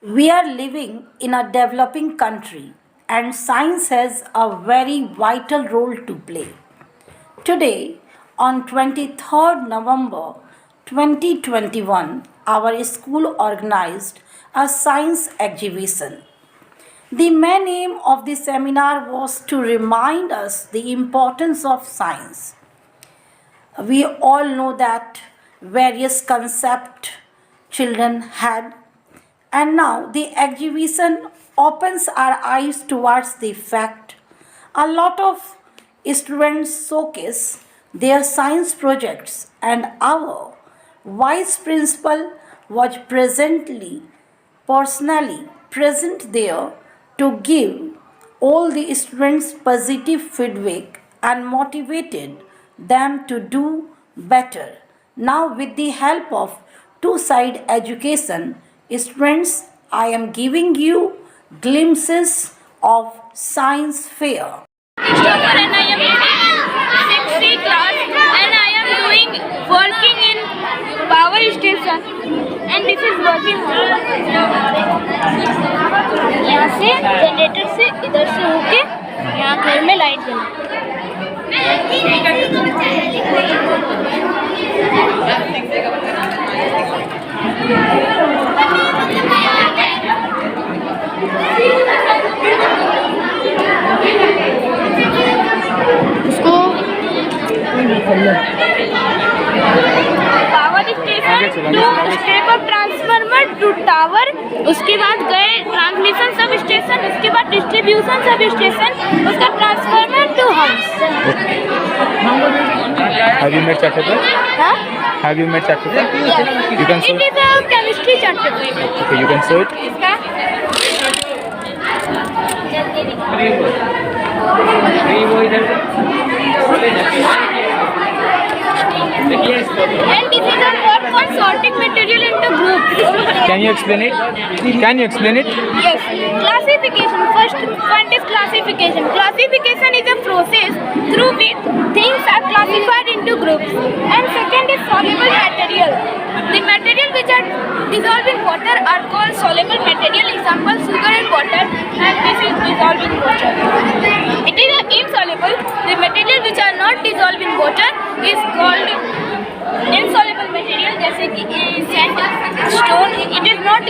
We are living in a developing country and science has a very vital role to play. Today, on 23rd November 2021, our school organized a science exhibition. The main aim of the seminar was to remind us the importance of science. We all know that various concepts children had, and now the exhibition opens our eyes towards the fact a lot of students showcase their science projects, and our vice principal was personally present there to give all the students positive feedback and motivated them to do better. Now, with the help of two-side education, students, I am giving you glimpses of science fair. Christopher and I am in 6th class and I am working in power station and this is working. यहाँ से generator से इधर से होके यहाँ घर में light power station to step up transformer to tower, उसके बाद गए ट्रांसमिशन सब स्टेशन, उसके बाद डिस्ट्रीब्यूशन सब स्टेशन, उसका transformer to house. Have you met chapter? Huh? Have you met chapter? Yeah. You can show It is a chemistry chapter. Okay, you can show it. इसका and this is a work for sorting material into groups. Can you explain it? Can you explain it? Yes. Classification. First point is classification. Classification is a process through which things are classified into groups. And second is soluble material. The material which are dissolved in water are called soluble material. Example, sugar and water, and this is dissolved in water. It is insoluble. The material which are not dissolved in water is called insoluble material, जैसे कि sand, stone. It is not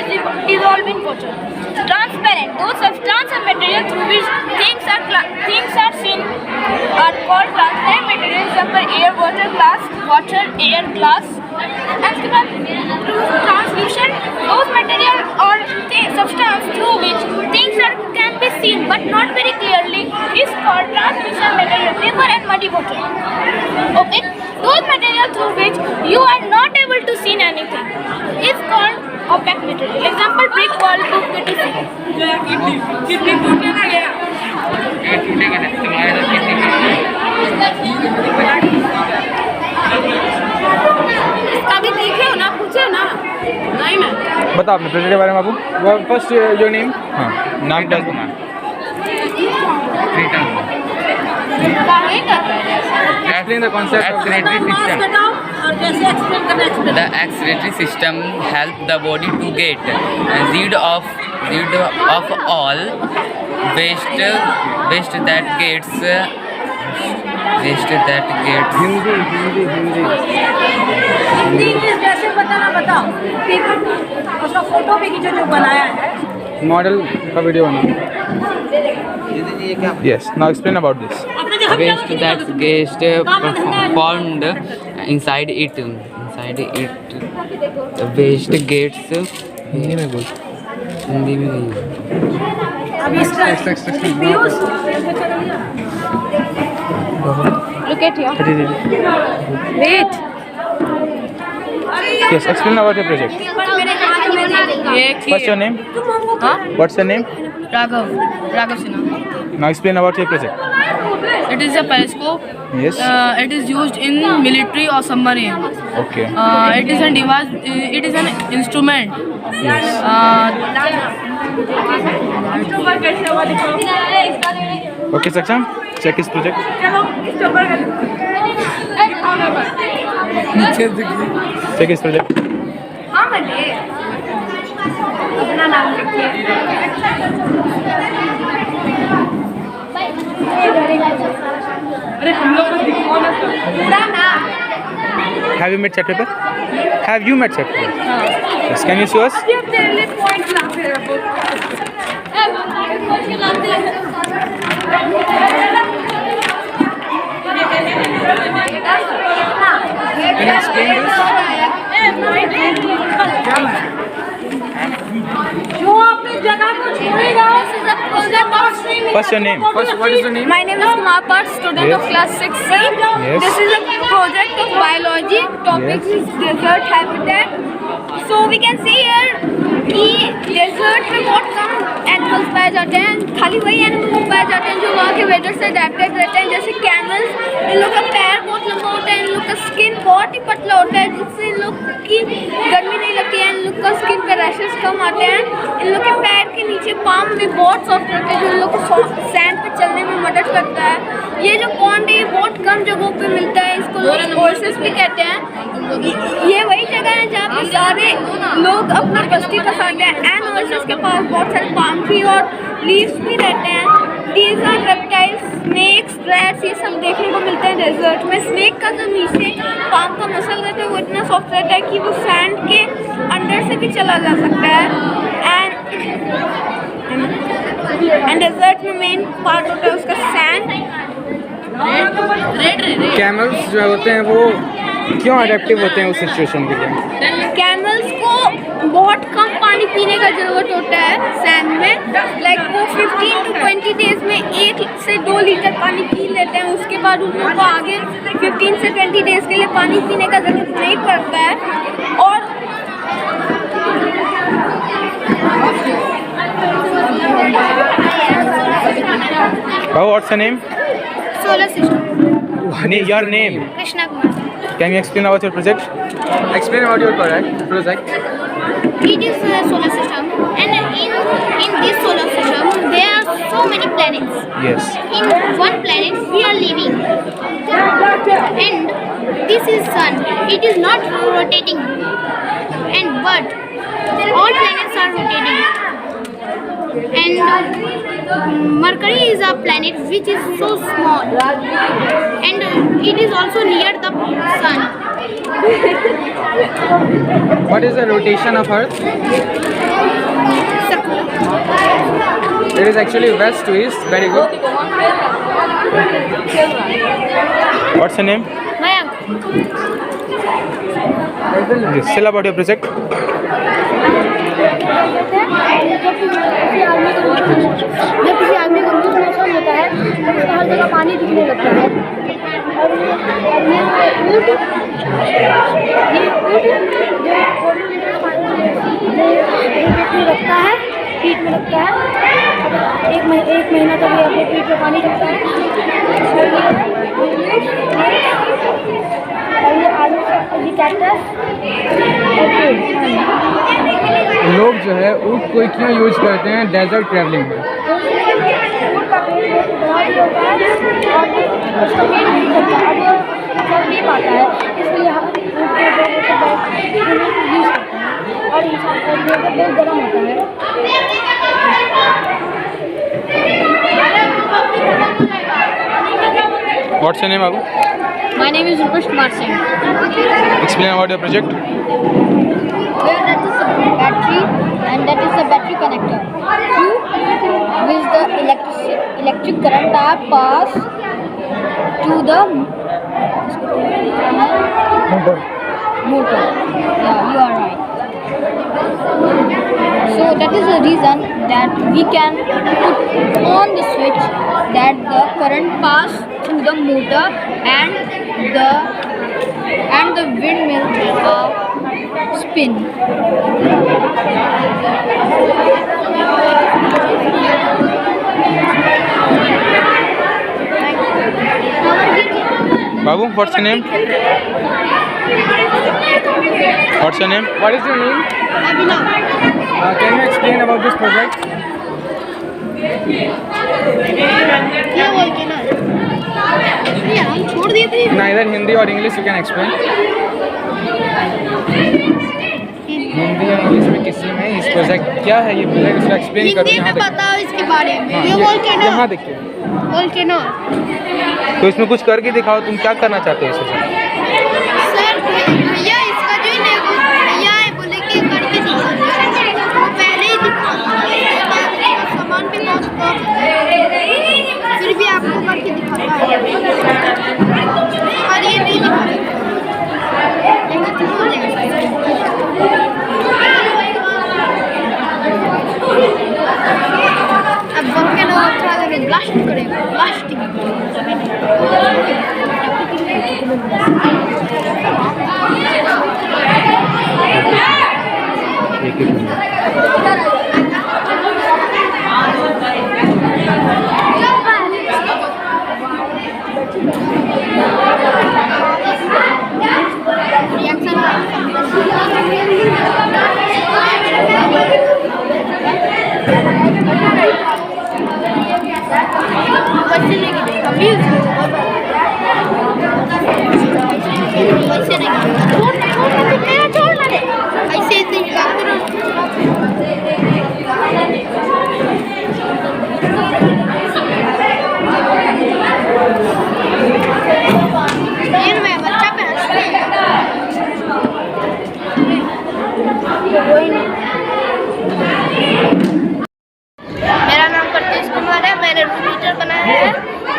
dissolved in water. Transparent. Those substance and material through which things are seen are called transparent material. Example, air, water, glass, water, air, glass. And through translucent, those material or substance through which things can be seen but not very clearly is called translucent material. Paper and muddy water. Okay. Those material through which you are not able to see anything is called opaque material. Example, brick wall, book, etc. इसका भी देखे हो ना, पूछे ना, नहीं मैं बता आपने प्रोजेक्ट के बारे में बाबू. First your name. हाँ, नाम क्या है? Explain the concept. Accelerating system. The accelerating system help the body to get rid of all waste that gets Hindi. Hindi English कैसे बताओ. उसका फोटो भी खींचो जो बनाया है. मॉडल का वीडियो बना. Yes. Now explain about this. waste that gets formed inside it. Waste gets Hindi में बोल. हिंदी में नहीं. अब इसका views Look at here. Wait. Yes. Explain about your project. What's your name? हाँ? What's your name? Raghav Sinha. Now explain about your project. It is a periscope. Yes. It is used in military or submarine. Okay. It is a device. It is an instrument. Yes. Okay, Saksham. Check his project. Check his project. हाँ बने. अपना नाम लिख. Have you met chart paper? Have you met chart paper? Yes. Can you show us? Can you explain this? What's your name? What is your name? My name is Kumar Parth, student of Yes. class 6C. Yes. This is a project of biology. Topic Yes. is desert habitat. So we can see here कि desert में बहुत कम animals पाए जाते हैं, खाली वही animals पाए जाते हैं जो वहाँ के weather से adapted रहते हैं, जैसे camels। इन लोग का पैर बहुत लंबा होता है, इन लोग का skin बहुत ही पतला होता है जिससे इन लोग की गर्मी नहीं लगती है, इन लोग का skin पे rashes कम आते हैं। इन लोग के पैर के नीचे पाम में बहुत सॉफ्ट रहते हैं जो इन लोग को सैंड पे चलने में मदद करता है। ये जो पॉन्ड है ये बहुत कम जगहों पे मिलता है, इसको लोग ओएसिस भी कहते हैं। ये वही जगह है जहाँ पे सारे लोग अपना बस्ती बसाते हैं एंड ओएसिस के पास बहुत सारे पाम ट्री और लीव्स भी रहते हैं। These are reptiles, snakes, rats, ये सब देखने को मिलते हैं डेजर्ट में। स्नेक का जो नीचे पाम का मसल रहता है वो इतना सॉफ्ट रहता है कि वो सैंड के अंदर से भी चला जा सकता है। एंड डेजर्ट में मेन पार्ट होता है उसका सैंड। कैमल्स जो होते हैं वो क्यों अडेप्टिव होते हैं उस सिचुएशन के लिए? कैमल्स को बहुत कम पानी पीने का ज़रूरत होता है सैंड में। लाइक वो 15 to 20 डेज में 1 से 2 लीटर पानी पी लेते हैं, उसके बाद उन लोगों को आगे 15 से 20 डेज के लिए पानी पीने का ज़रूरत नहीं पड़ता है। और What's your name? Solar system Your name? Krishna Kumar. Can you explain about your project? Explain about your project. It is a solar system, and in this solar system there are so many planets. Yes. In one planet we are living, and this is sun. It is not rotating, and but all planets are rotating. And Mercury is a planet which is so small, and it is also near the sun. What is the rotation of Earth? It is actually west to east. Very good. What's your name? Mayank. Yes. Tell about your project. जब किसी आदमी को loose motion होता है तो उसको हर जगह पानी दिखने लगता है। और ये ऊँट रखता है, पीठ में रखता है। एक महीना तक ये अपने पीठ में पानी रखता है। और ये आलू ये कैक्टस लोग जो है ऊँट को क्यों यूज करते हैं डेजर्ट ट्रैवलिंग में? नहीं पाता है, इसलिए हम और इंसान को बहुत गर्म होता है। What's your name, Abu? My name is Rupesh Kumar Singh. Explain about your project. Where that is a battery, and that is the battery connector. Through which the electric current are passed to the motor. Yeah, you are right. So that is the reason that we can put on the switch that the current pass through the motor and the windmill spin. Babu, what's your name? What's your name? What is your name? Abhinav. Can you explain about this project? क्या बोलते ना यार छोड़ दिए थे। Neither Hindi or English you can explain. Hindi या English में किसी में इस प्रोजेक्ट क्या है ये प्रोजेक्ट, इसको एक्सप्लेन करो। हिंदी यहाँ में देख, बताओ इसके बारे में। हाँ, ये वोल्केनो, यहाँ देखिए। वोल्केनो। तो इसमें कुछ करके दिखाओ, तुम क्या करना चाहते हो इसके साथ? सर भैया इसका जो है वो भैया है बोले कि करके दिखा दो। वो पहले ही दिखा दो, सामान भी बहुत कम है, फिर भी आपको करके दिखाता है और ये नहीं दिखा अब वोल्केनो थोड़ा देर ब्लास्ट करेगा, ब्लास्टिंग। मेरा नाम प्रत्युष कुमार है। मैंने रूम हीटर बनाया है।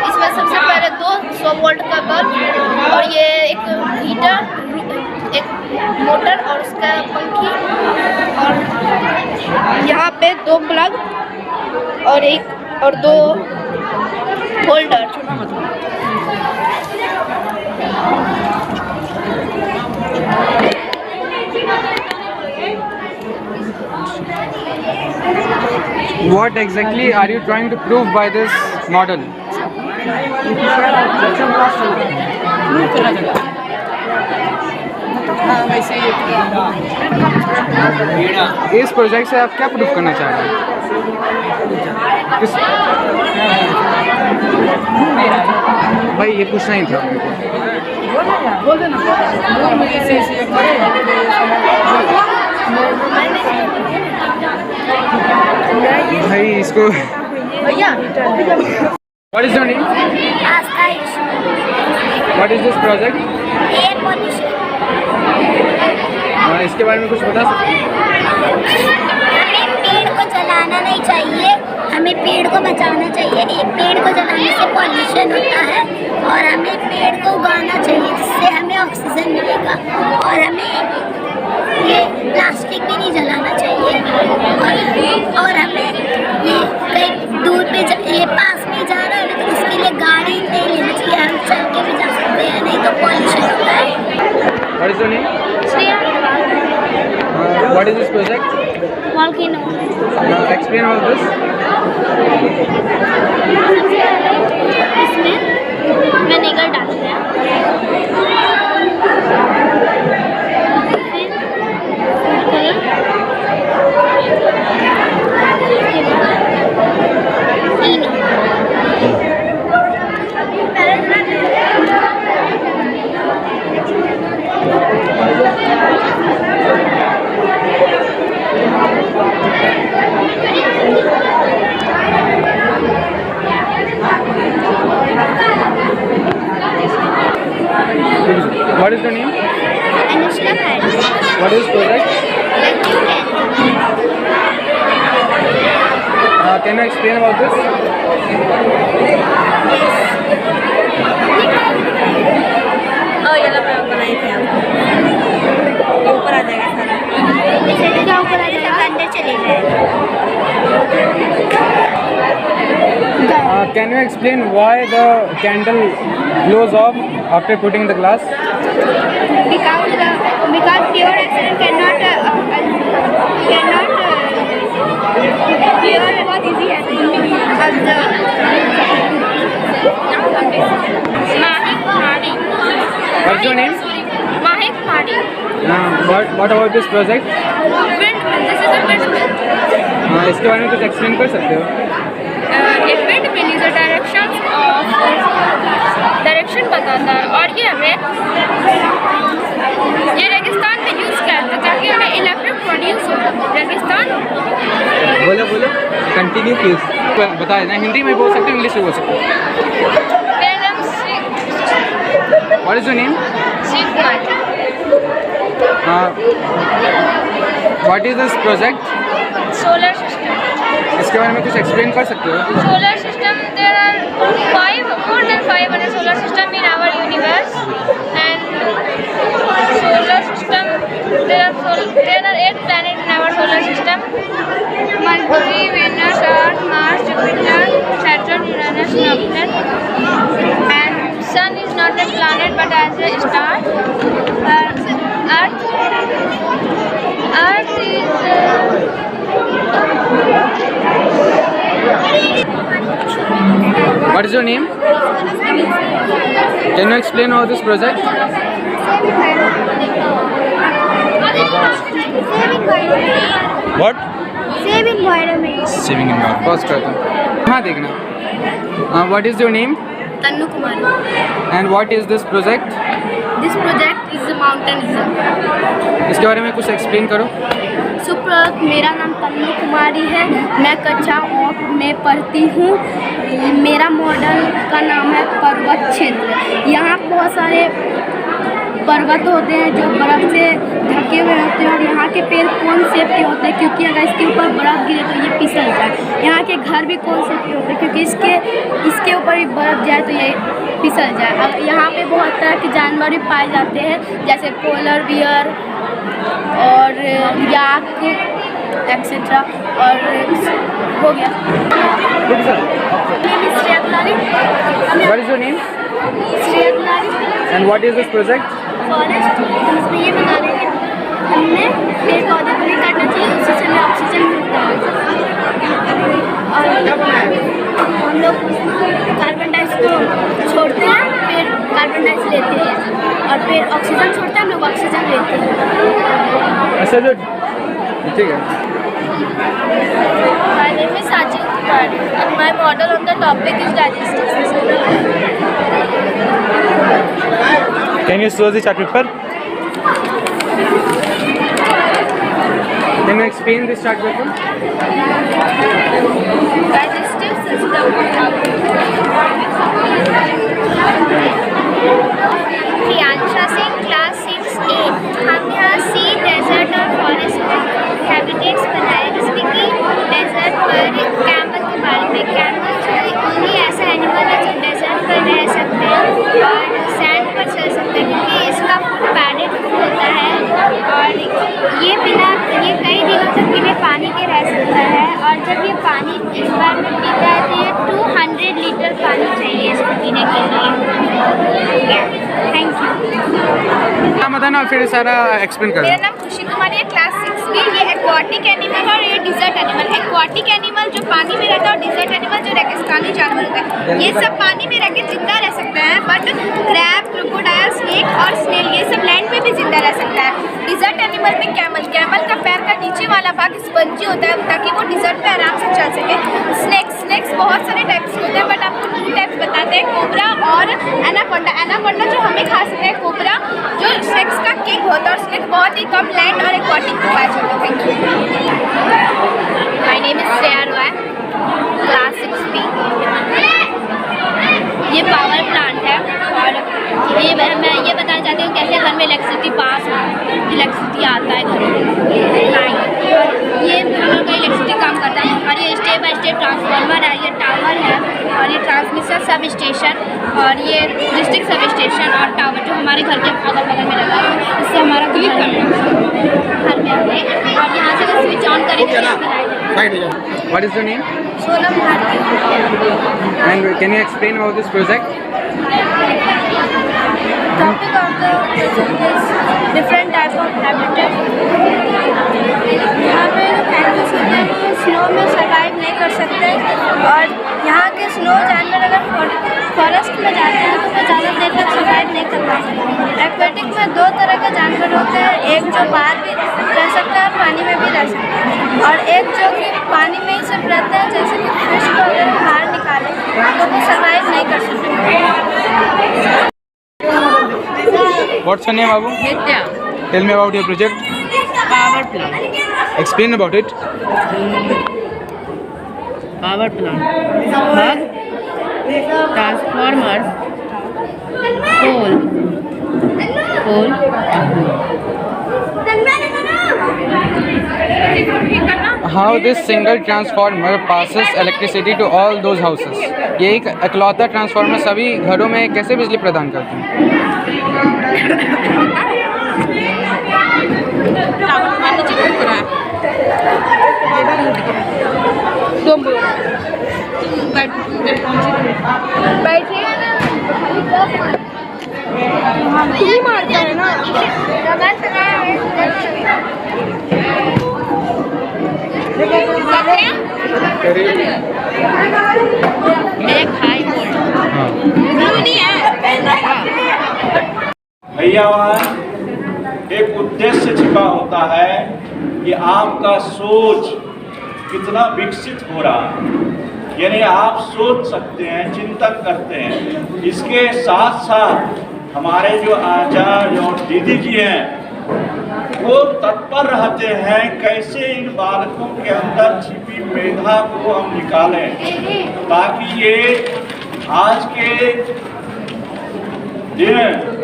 इसमें सबसे पहले 200 वोल्ट का बल्ब और ये एक हीटर, एक मोटर और उसका पंखी, और यहाँ पे 2 प्लग और 2 holder. What exactly are you trying to prove by this model? इस प्रोजेक्ट से आप क्या प्रूव करना चाह रहे हैं? भाई ये पूछना ही था। भाई इसको What is your name? What is this project? Air pollution. इसके बारे में कुछ बता सकते हैं? हमें पेड़ को जलाना नहीं चाहिए, हमें पेड़ को बचाना चाहिए। एक पेड़ को जलाने से पॉल्यूशन होता है और हमें पेड़ को उगाना चाहिए जिससे हमें ऑक्सीजन मिलेगा। और हमें ये प्लास्टिक भी नहीं जलाना चाहिए और हमें ये कहीं दूर पे ये पास में जा रहा है तो उसके लिए गाड़ी नहीं लेना चाहिए, हम चल के भी जा सकते हैं, नहीं तो पॉल्यूशन होता है। What is your name? What is this project? Volcano. Explain all this. इसमें विनेगर डालते हैं, What is your name? Anushka भाई। What is project? Can you explain about this? याला प्रयोग बनाई थी हम। ऊपर आ जाएगा सारा। क्या ऊपर आ जाएगा, अंदर चले जाए। Can you explain why the candle glows off after putting the glass? Because pure oxygen cannot pure बहुत easy है। माहिक माड़ी। What's your name? माहिक माड़ी। What about this project? Windmill, this is a windmill. इसके बारे में कुछ एक्सप्लेन कर सकते हो? A windmill is a direction बताता है और ये हमें ये रेगिस्तान में यूज़ किया जाता है कि हमें इलेक्ट्रिक प्रोड्यूस होगा। रेगिस्तान बोलो बोलो, कंटिन्यू प्लीज। बता देना, हिंदी में बोल सकते हो, इंग्लिश में बोल सकते हो। मेरा नाम what is your name? Shiv Kumar. What is this project? Solar system. इसके बारे में कुछ एक्सप्लेन कर सकते हो? Solar system, there are more than 500 solar system in our universe, and solar system, there are 8 planets in our solar system: Mercury, Venus, Earth, Mars, Jupiter, Saturn, Uranus, Neptune. And Sun is not a planet but as a star. Earth is What is your name? Can you explain about this project? What? Saving environment. Saving environment. Pause करता हूँ। हाँ देखना। What is your name? Tannu Kumari. And what is this project? This project is a mountainism. इसके बारे में कुछ explain करो। सुप्रभात, मेरा नाम तन्नू कुमारी है। मैं कक्षा 8 में पढ़ती हूँ। मेरा मॉडल का नाम है पर्वत क्षेत्र। यहाँ बहुत सारे पर्वत होते हैं जो बर्फ़ से ढके हुए होते हैं, और यहाँ के पेड़ कौन शेप के होते हैं क्योंकि अगर इसके ऊपर बर्फ़ गिरे तो ये फिसल जाए। यहाँ के घर भी कौन शेप के होते हैं क्योंकि इसके ऊपर भी बर्फ़ जाए तो ये फिसल जाए। यहाँ पे बहुत तरह के जानवर भी पाए जाते हैं जैसे पोलर बियर और याक एक्सेट्रा। और हो गया। What is your name? And what is this project? Forest, हम इसमें ये बता रहे हैं कि हमें पेड़ पौधे को नहीं काटना चाहिए, उससे हमें ऑक्सीजन मिलता है। और हम लोग कार्बन डाइऑक्साइड को छोड़ते हैं, पेड़ कार्बन डाइऑक्साइड लेते हैं, और पेड़ ऑक्सीजन छोड़ते हैं, हम लोग ऑक्सीजन लेते हैं। अच्छा जो ठीक है। My name is Sajid Kumari and my model on the topic is digestive system. Can you show the chart paper? Can you explain this chart paper? Digestive system. Priyansha Singh, class 6A। हम यहाँ सी desert और forest habitats बनाए, जिसमें कि desert पर camel के बारे में। कैमल जो ओनली ऐसा एनिमल है जो डेजर्ट पर रह सकते हैं और सैंड पर चल सकते हैं क्योंकि इसका फुट पैडेड होता है, और ये कई दिनों तक बिना पानी के रह सकता है। और जब ये पानी एक बार में पीता है तो ये 200 लीटर पानी चाहिए इसको पीने के लिए। Thank you. नाम बताना फिर सारा एक्सप्लेन मेरा करो। नाम खुशी कुमारी है, क्लास 6B। ये एक्वाटिक एनिमल और ये डिजर्ट एनिमल। एक्वाटिक एनिमल जो पानी में रहता है, और डिजर्ट एनिमल जो रेगिस्तानी जानवर होता है। ये सब पानी में रह के जिंदा रह सकता है, बट क्रैब, क्रोकोडाइल, स्नेक और स्नेल ये सब लैंड में भी जिंदा रह सकता है। डिजर्ट एनिमल में कैमल का पैर का नीचे वाला भाग स्पंजी होता है ताकि वो डिजर्ट पे आराम से चल सके। स्नेक्स बहुत सारे टाइप्स के होते हैं, बट आपको 2 टाइप्स बताते हैं, कोबरा और एनाकोंडा। एनाकोंडा जो हमें खा सकते हैं, कोबरा जो स्नेक्स का किंग होता है, और स्नेक बहुत ही कम लैंड और एक्वाटिक में पाया जाता है। Thank you. My name is Shreya Roy, class 6B। ये पावर प्लांट है, और मैं ये बताना चाहती हूँ कैसे घर में इलेक्ट्रिसिटी पास हो, इलेक्ट्रिसिटी आता है घर में लाइन। ये हम लोग का इलेक्ट्रिसिटी काम करता है, और ये स्टेप बाय स्टेप ट्रांसफार्मर है, ये टावर है, और ये ट्रांसमिशन सब स्टेशन, और ये डिस्ट्रिक्ट सब स्टेशन और टावर जो हमारे घर के अगल बगल में लगा है। इससे हमारा घर में आते हैं, और यहाँ से अगर स्विच ऑन करें तो What is your name? Sonam Bharti. And can you explain about this project? Topic of the present is different type of habitat. यहाँ पे कैंगरूज होते हैं वो स्नो में सर्वाइव नहीं कर सकते, और यहाँ के स्नो जानवर अगर फॉरेस्ट में जाते हैं तो वो ज़्यादा देर तक सर्वाइव नहीं कर पाते। एक्वेटिक में 2 तरह के जानवर होते हैं, एक जो बाहर भी रह सकता है और पानी में भी रह सकता है, और एक जो कि पानी में ही सिर्फ रहते हैं, जैसे कि फिश को अगर बाहर निकाले तो वो सर्वाइव नहीं कर सकते। What's your name, Babu? Nitya. Tell me about your project. power plant. Explain about it. Power plant. Hub, transformers, pole. How this single transformer passes electricity to all those houses. ये एक इकलौता transformer सभी घरों में कैसे बिजली प्रदान करते हैं? बैठिए ना तू ही मारता है ना एक हाई वोल्ट भैया वहाँ एक उद्देश्य छिपा होता है कि आपका सोच कितना विकसित हो रहा है, यानी आप सोच सकते हैं, चिंतन करते हैं। इसके साथ साथ हमारे जो आचार्य और दीदी जी हैं वो तत्पर रहते हैं कैसे इन बालकों के अंदर छिपी मेधा को हम निकालें, ताकि ये आज के दिन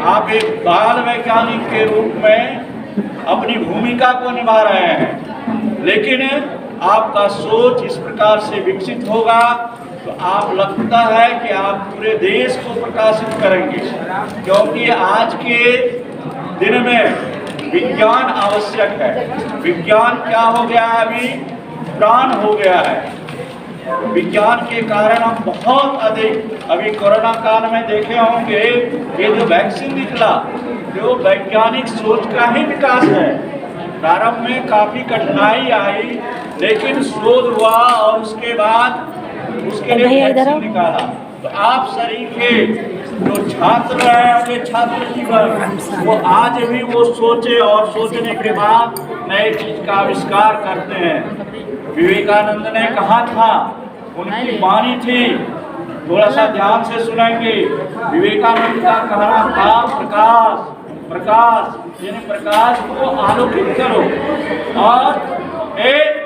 आप एक बाल वैज्ञानिक के रूप में अपनी भूमिका को निभा रहे हैं, लेकिन आपका सोच इस प्रकार से विकसित होगा तो आप लगता है कि आप पूरे देश को प्रकाशित करेंगे, क्योंकि आज के दिन में विज्ञान आवश्यक है। विज्ञान क्या हो गया है, अभी प्राण हो गया है। विज्ञान के कारण हम बहुत अधिक अभी कोरोना काल में देखे होंगे ये जो वैक्सीन निकला जो वैज्ञानिक सोच का ही विकास है। प्रारंभ में काफी कठिनाई आई, लेकिन शोध हुआ और उसके बाद उसके लिए वैक्सीन निकाला। तो आप शरीर के जो छात्र हैं ये छात्र जीवन वो आज भी वो सोचे और सोचने के बाद नए चीज का आविष्कार करते हैं। विवेकानंद ने कहा था, उनकी वाणी थी, थोड़ा सा ध्यान से सुनेंगे। विवेकानंद का कहना था प्रकाश प्रकाश, यानी प्रकाश को आलोकित करो, और एक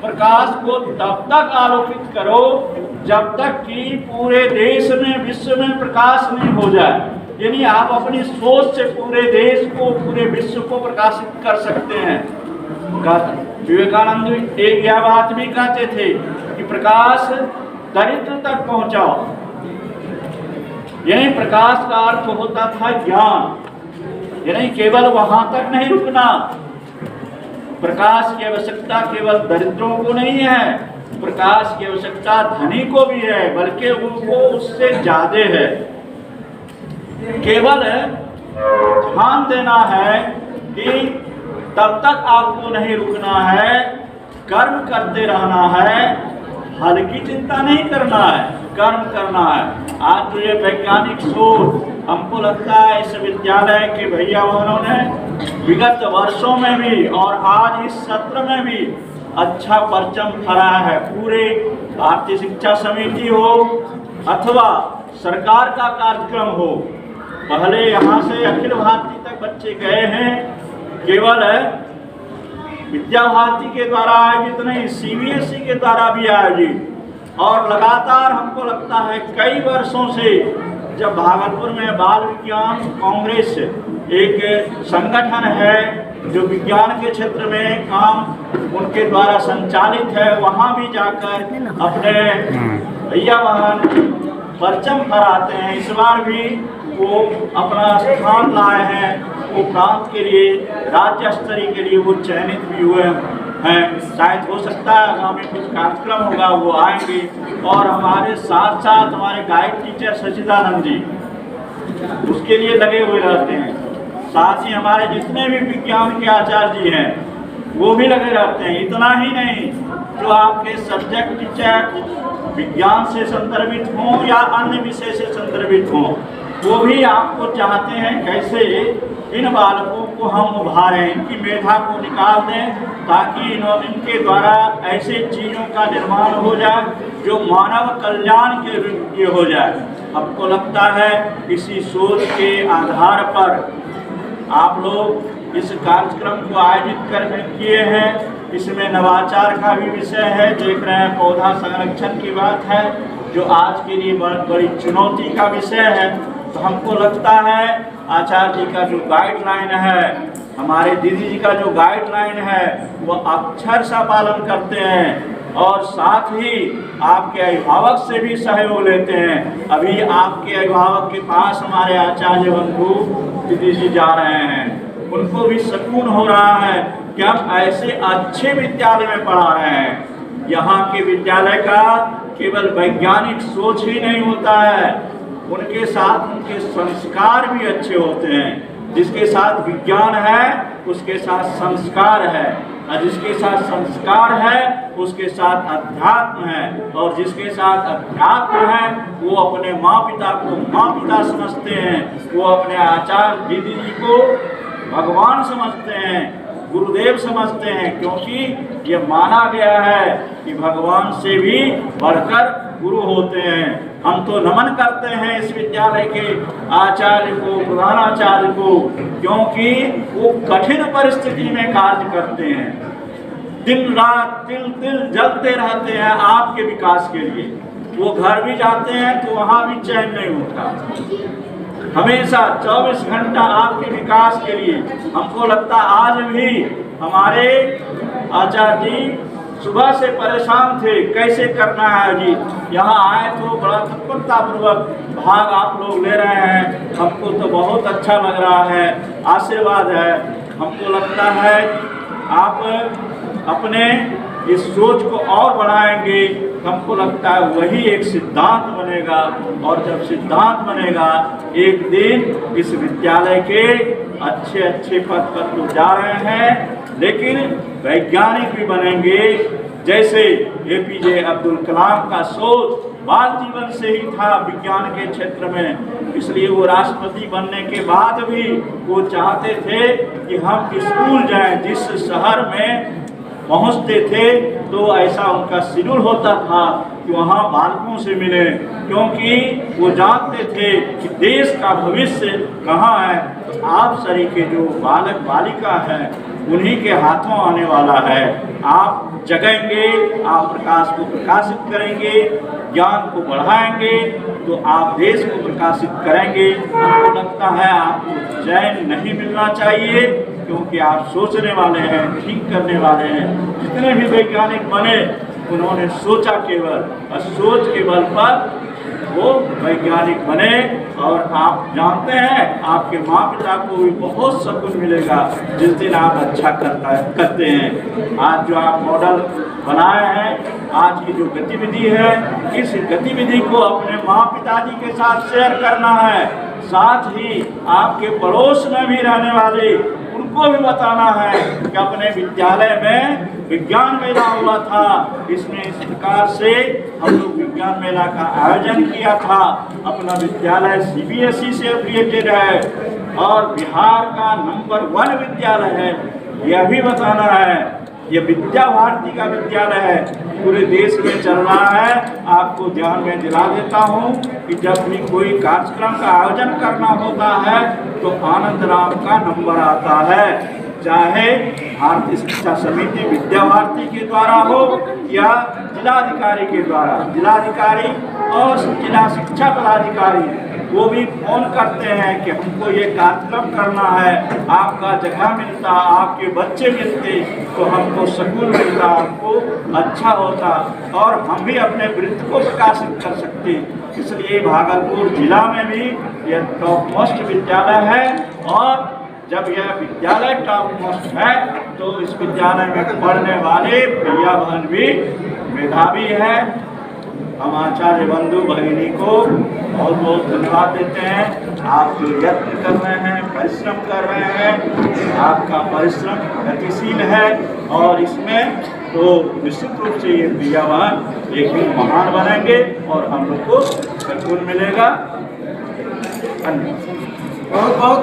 प्रकाश को तब तक आलोकित करो जब तक कि पूरे देश में विश्व में प्रकाश नहीं हो जाए। यानी आप अपनी सोच से पूरे देश को पूरे विश्व को प्रकाशित कर सकते हैं। विवेकानंद एक यह बात भी कहते थे कि प्रकाश दरिद्र तक पहुंचाओ, यानी प्रकाश का अर्थ होता था ज्ञान, यानी केवल वहां तक नहीं रुकना। प्रकाश की आवश्यकता केवल दरिद्रों को नहीं है, प्रकाश की आवश्यकता धनी को भी है, बल्कि उनको उससे ज्यादा है। केवल ध्यान देना है कि तब तक आपको नहीं रुकना है, कर्म करते रहना है, फल की चिंता नहीं करना है, कर्म करना है। आज जो ये वैज्ञानिक सोच हमको लगता है इस विद्यालय के भैया बहनों ने विगत वर्षों में भी और आज इस सत्र में भी अच्छा परचम फहराया है। पूरे भारतीय शिक्षा समिति हो अथवा सरकार का कार्यक्रम हो, पहले यहाँ से अखिल भारतीय तक बच्चे गए हैं, केवल विद्या भारती के द्वारा आयोजित नहीं, CBSE के द्वारा भी आयोजित, और लगातार हमको लगता है कई वर्षों से जब भागलपुर में बाल विज्ञान कांग्रेस एक संगठन है जो विज्ञान के क्षेत्र में काम उनके द्वारा संचालित है, वहाँ भी जाकर अपने भैया बहन परचम फहराते हैं। इस बार भी वो अपना स्थान लाए हैं, वो प्रांत के लिए राज्य स्तरीय के लिए वो चयनित भी हुए हैं। शायद हो सकता है आगामी कुछ कार्यक्रम होगा वो आएंगे, और हमारे साथ साथ हमारे गाइड टीचर सचिदानंद जी उसके लिए लगे हुए रहते हैं। साथ ही हमारे जितने भी विज्ञान के आचार्य जी हैं वो भी लगे रहते हैं। इतना ही नहीं, जो आपके सब्जेक्ट टीचर विज्ञान से संदर्भित हों या अन्य विषय से संदर्भित हों, वो भी आपको चाहते हैं कैसे इन बालकों को हम उभारें, इनकी मेधा को निकाल दें, ताकि इनके द्वारा ऐसे चीज़ों का निर्माण हो जाए जो मानव कल्याण के लिए हो जाए। हमको लगता है इसी सोच के आधार पर आप लोग इस कार्यक्रम को आयोजित कर किए हैं। इसमें नवाचार का भी विषय है, देख रहे हैं पौधा संरक्षण की बात है, जो आज के लिए बड़ी चुनौती का विषय है। तो हमको लगता है आचार्य जी का जो गाइडलाइन है, हमारे दीदी जी का जो गाइडलाइन है, वो अक्षर सा पालन करते हैं और साथ ही आपके अभिभावक से भी सहयोग लेते हैं। अभी आपके अभिभावक के पास हमारे आचार्य बंधु दीदी जी जा रहे हैं, उनको भी सुकून हो रहा है कि हम ऐसे अच्छे विद्यालय में पढ़ा रहे हैं। यहाँ के विद्यालय का केवल वैज्ञानिक सोच ही नहीं होता है, उनके साथ उनके संस्कार भी अच्छे होते हैं। जिसके साथ विज्ञान है उसके साथ संस्कार है, और जिसके साथ संस्कार है उसके साथ अध्यात्म है, और जिसके साथ अध्यात्म है वो अपने माँ पिता को माँ पिता समझते हैं, वो अपने आचार्य दीदी जी को भगवान समझते हैं, गुरुदेव समझते हैं, क्योंकि ये माना गया है कि भगवान से भी बढ़कर गुरु होते हैं। हम तो नमन करते हैं इस विद्यालय के आचार्य को, प्रधानाचार्य को, क्योंकि वो कठिन परिस्थिति में कार्य करते हैं, दिन रात तिल तिल जलते रहते हैं आपके विकास के लिए। वो घर भी जाते हैं तो वहाँ भी चैन नहीं होता, हमेशा 24 घंटा आपके विकास के लिए। हमको लगता आज भी हमारे आचार्य जी सुबह से परेशान थे, कैसे करना है जी। यहाँ आए तो बड़ा तत्परतापूर्वक भाग आप लोग ले रहे हैं, हमको तो बहुत अच्छा लग रहा है, आशीर्वाद है। हमको लगता है आप अपने इस सोच को और बढ़ाएंगे, हमको लगता है वही एक सिद्धांत बनेगा, और जब सिद्धांत बनेगा एक दिन इस विद्यालय के अच्छे अच्छे पद पर तो जा रहे हैं, लेकिन वैज्ञानिक भी बनेंगे। जैसे APJ अब्दुल कलाम का सोच बाल जीवन से ही था विज्ञान के क्षेत्र में, इसलिए वो राष्ट्रपति बनने के बाद भी वो चाहते थे कि हम स्कूल जाएं। जिस शहर में पहुंचते थे तो ऐसा उनका शेड्यूल होता था कि वहाँ बालकों से मिले, क्योंकि वो जानते थे कि देश का भविष्य कहाँ है। आप सरीखे जो बालक बालिका है उन्हीं के हाथों आने वाला है। आप जगेंगे, आप प्रकाश को प्रकाशित करेंगे, ज्ञान को बढ़ाएंगे, तो आप देश को प्रकाशित करेंगे। हमको लगता है आपको चैन नहीं मिलना चाहिए, क्योंकि आप सोचने वाले हैं, ठीक करने वाले हैं। जितने भी वैज्ञानिक बने उन्होंने सोचा केवल, और सोच के बल पर वो वैज्ञानिक बने। और आप जानते हैं आपके माँ पिता को भी बहुत सुकून मिलेगा जिस दिन आप अच्छा करते हैं। आज जो आप मॉडल बनाए हैं, आज की जो गतिविधि है, इस गतिविधि को अपने माँ पिताजी के साथ शेयर करना है। साथ ही आपके पड़ोस में भी रहने वाले उनको भी बताना है कि अपने विद्यालय में विज्ञान मेला हुआ था, इसमें इस प्रकार से हम लोग विज्ञान मेला का आयोजन किया था। अपना विद्यालय CBSE से एफिलिएटेड है और बिहार का नंबर 1 विद्यालय है, यह भी बताना है। ये विद्या भारती का विद्यालय है, पूरे देश में चल रहा है। आपको ध्यान में दिला देता हूँ कि जब भी कोई कार्यक्रम का आयोजन करना होता है तो आनंद राम का नंबर आता है, चाहे भारतीय शिक्षा समिति विद्या भारती के द्वारा हो या जिलाधिकारी के द्वारा। जिलाधिकारी और जिला शिक्षा पदाधिकारी वो भी फोन करते हैं कि हमको ये कार्यक्रम करना है, आपका जगह मिलता, आपके बच्चे मिलते तो हमको सुकून मिलता, हमको अच्छा होता और हम भी अपने वृत्ति को प्रकाशित कर सकते। इसलिए भागलपुर जिला में भी यह टॉप मोस्ट विद्यालय है, और जब यह विद्यालय टॉप मोस्ट है तो इस विद्यालय में पढ़ने वाले भैया बहन भी मेधावी है। हम आचार्य बंधु भगिनी को बहुत बहुत धन्यवाद देते हैं। आप जो यत्न कर रहे हैं, परिश्रम कर रहे हैं, आपका परिश्रम गतिशील है, और इसमें तो निश्चित रूप से ये भैया बहन एक दिन महान बनेंगे और हम लोग को सुकून मिलेगा। धन्यवाद। बहुत बहुत